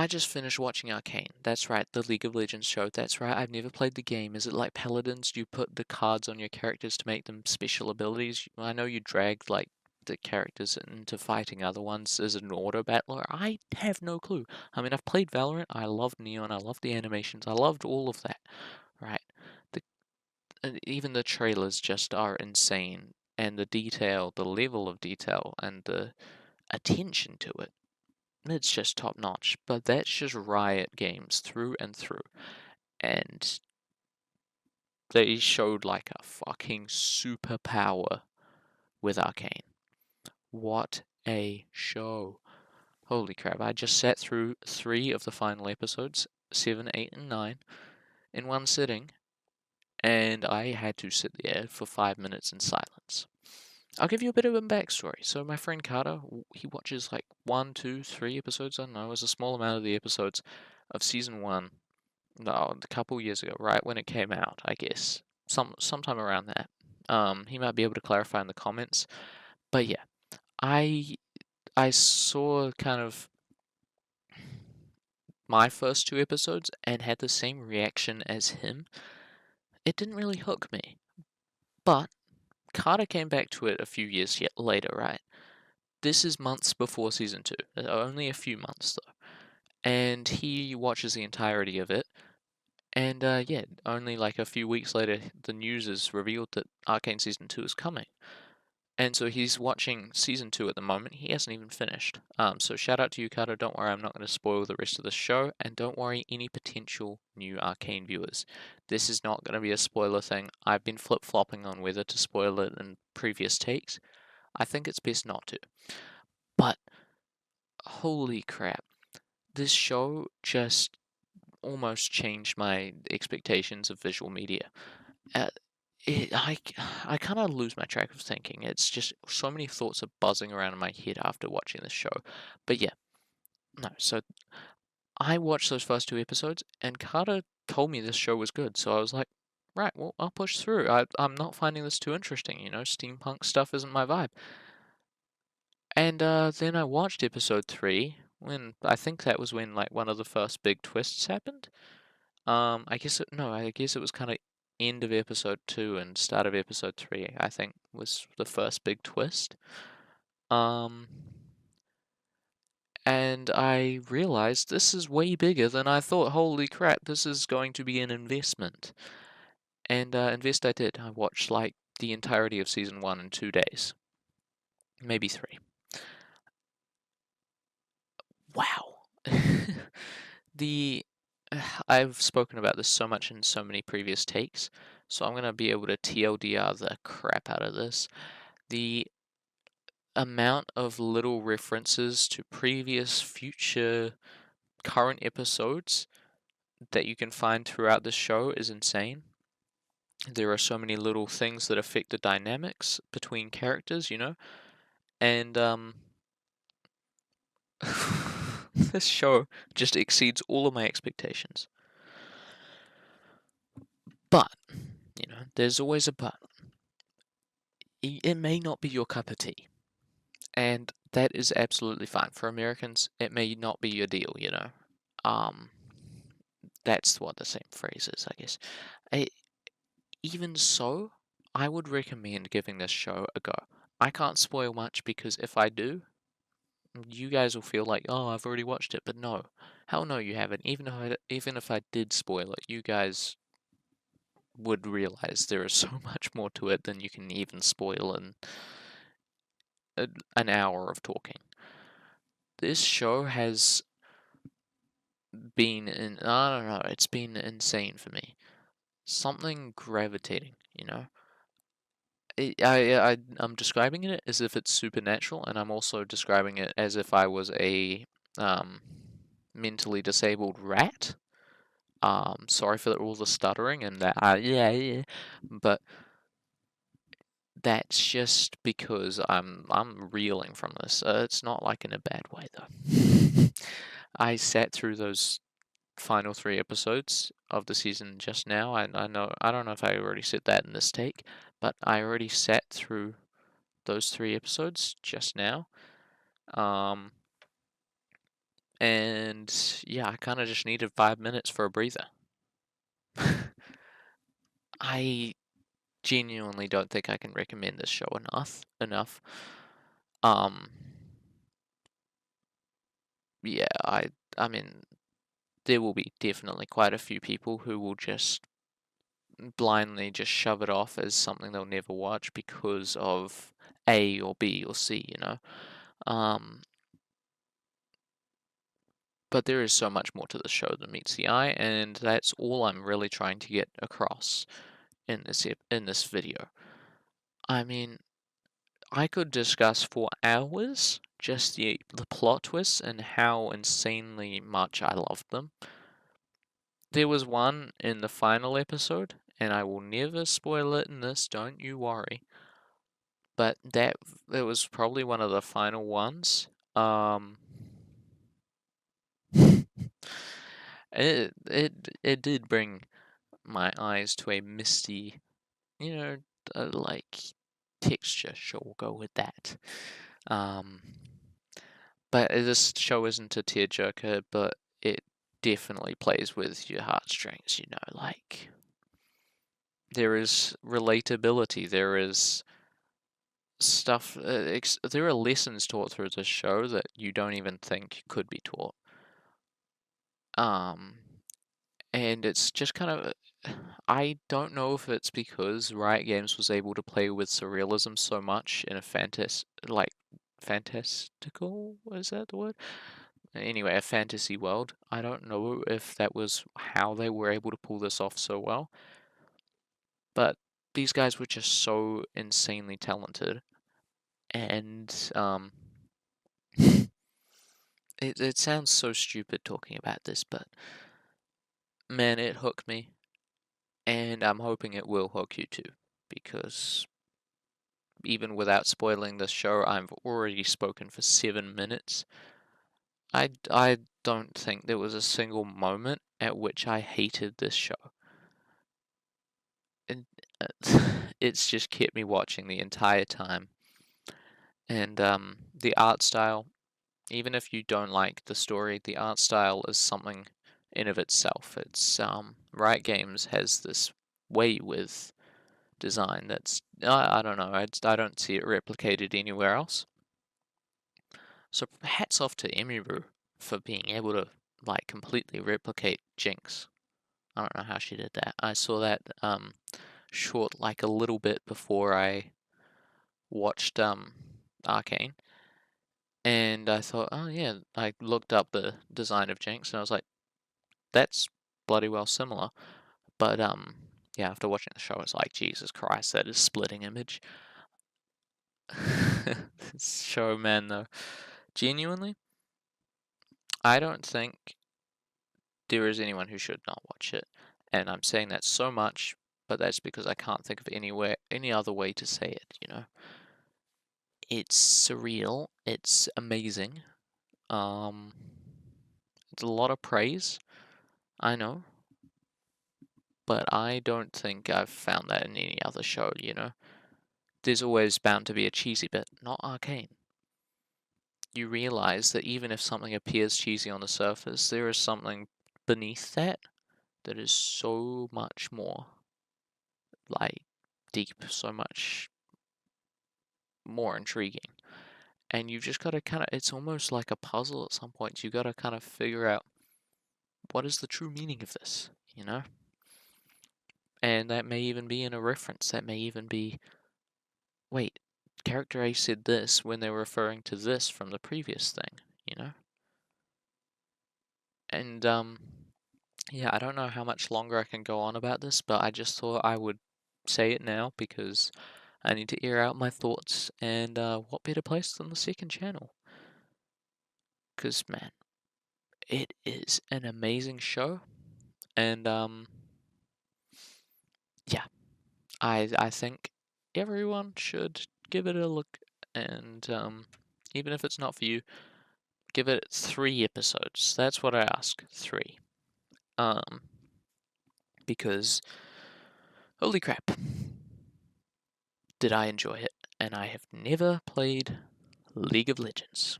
just finished watching Arcane. That's right, the League of Legends show. That's right, I've never played the game. Is it like Paladins? Do you put the cards on your characters to make them special abilities? I know you drag like the characters into fighting other ones as an auto battler. I have no clue. I mean, I've played Valorant. I loved Neon. I loved the animations. I loved all of that. Right. The even the trailers just are insane, and the detail, the level of detail, and the attention to it. It's just top notch, but that's just Riot Games through and through. And they showed like a fucking superpower with Arcane. What a show. Holy crap, I just sat through 3 of the final episodes, 7, 8, and 9, in one sitting, and I had to sit there for 5 minutes in silence. I'll give you a bit of a backstory. So my friend Carter, he watches like 1, 2, 3 episodes, I don't know, it was a small amount of the episodes of season 1, no, a couple years ago, right when it came out, I guess. Sometime around that. He might be able to clarify in the comments. But yeah, I I saw kind of my first 2 episodes and had the same reaction as him. It didn't really hook me. But Carter came back to it a few years yet later, right? This is months before season 2. Only a few months though. And he watches the entirety of it. And yeah, only like a few weeks later, the news is revealed that Arcane Season 2 is coming. And so he's watching Season 2 at the moment. He hasn't even finished. So shout out to you, Carter. Don't worry, I'm not going to spoil the rest of the show. And don't worry, any potential new Arcane viewers. This is not going to be a spoiler thing. I've been flip-flopping on whether to spoil it in previous takes. I think it's best not to. But, holy crap. This show just almost changed my expectations of visual media. Uh, I kind of lose my track of thinking. It's just so many thoughts are buzzing around in my head after watching this show. But yeah, no. So I watched those first 2 episodes, and Carter told me this show was good. So I was like, right, well, I'll push through. I'm not finding this too interesting. Steampunk stuff isn't my vibe. And then I watched episode 3 when I think that was when like one of the first big twists happened. I guess it was kind of end of episode 2 and start of episode 3, I think, was the first big twist. Um, and I realized this is way bigger than I thought. Holy crap, this is going to be an investment. And invest I did. I watched like the entirety of season 1 in 2 days. Maybe 3. Wow. the I've spoken about this so much in so many previous takes, so I'm gonna be able to TLDR the crap out of this. The amount of little references to previous, future, current episodes that you can find throughout the show is insane. There are so many little things that affect the dynamics between characters, and this show just exceeds all of my expectations. But, there's always a but. It may not be your cup of tea. And that is absolutely fine. For Americans, it may not be your deal, Um, that's what the same phrase is, I guess. Even so, I would recommend giving this show a go. I can't spoil much because if I do, you guys will feel like, oh, I've already watched it, but no. Hell no, you haven't. Even if I did spoil it, you guys would realize there is so much more to it than you can even spoil in an hour of talking. This show has been I don't know, it's been insane for me. Something gravitating, I'm describing it as if it's supernatural, and I'm also describing it as if I was a mentally disabled rat. Sorry for all the stuttering and that. Yeah, but that's just because I'm reeling from this. It's not like in a bad way though. I sat through those final 3 episodes of the season just now. I don't know if I already said that in this take, but I already sat through those 3 episodes just now. And yeah, I kind of just needed 5 minutes for a breather. I genuinely don't think I can recommend this show enough. Um, yeah, I mean, there will be definitely quite a few people who will just blindly just shove it off as something they'll never watch because of A or B or C, you know. Um, but there is so much more to the show than meets the eye, and that's all I'm really trying to get across in this video. I mean, I could discuss for hours just the plot twists and how insanely much I loved them. There was one in the final episode, and I will never spoil it in this, don't you worry. But it was probably one of the final ones. It did bring my eyes to a misty, you know, like texture. Sure, we'll go with that. Um, but this show isn't a tearjerker, but it definitely plays with your heartstrings. You know, like there is relatability. There is stuff. There are lessons taught through this show that you don't even think could be taught. Um, and it's just kind of. I don't know if it's because Riot Games was able to play with surrealism so much in a fantastical, is that the word? Anyway, a fantasy world. I don't know if that was how they were able to pull this off so well, but these guys were just so insanely talented, and it sounds so stupid talking about this, but man, it hooked me, and I'm hoping it will hook you too, because even without spoiling this show, I've already spoken for 7 minutes. I don't think there was a single moment at which I hated this show. And it's just kept me watching the entire time. And the art style, even if you don't like the story, the art style is something in of itself. It's Riot Games has this way with design that's I don't know. I don't see it replicated anywhere else. So hats off to Emiru for being able to like completely replicate Jinx. I don't know how she did that. I saw that short like a little bit before I watched Arcane, and I thought, oh yeah, I looked up the design of Jinx, and I was like, that's bloody well similar. But yeah, after watching the show, it's like, Jesus Christ, that is splitting image. This show, man, though, genuinely, I don't think there is anyone who should not watch it, and I'm saying that so much, but that's because I can't think of any other way to say it. You know, it's surreal, it's amazing. Um, it's a lot of praise, I know, but I don't think I've found that in any other show. You know, there's always bound to be a cheesy bit, not Arcane. You realize that even if something appears cheesy on the surface, there is something beneath that that is so much more like deep, so much more intriguing. And you've just got to kind of, it's almost like a puzzle at some point. You got to kind of figure out what is the true meaning of this, you know? And that may even be in a reference. That may even be, wait, character A said this when they were referring to this from the previous thing, you know? And, yeah, I don't know how much longer I can go on about this, but I just thought I would say it now because I need to air out my thoughts, and what better place than the second channel? Because, man, it is an amazing show, and yeah, I think everyone should give it a look, and even if it's not for you, give it 3 episodes. That's what I ask, 3. Um, because holy crap, did I enjoy it, and I have never played League of Legends.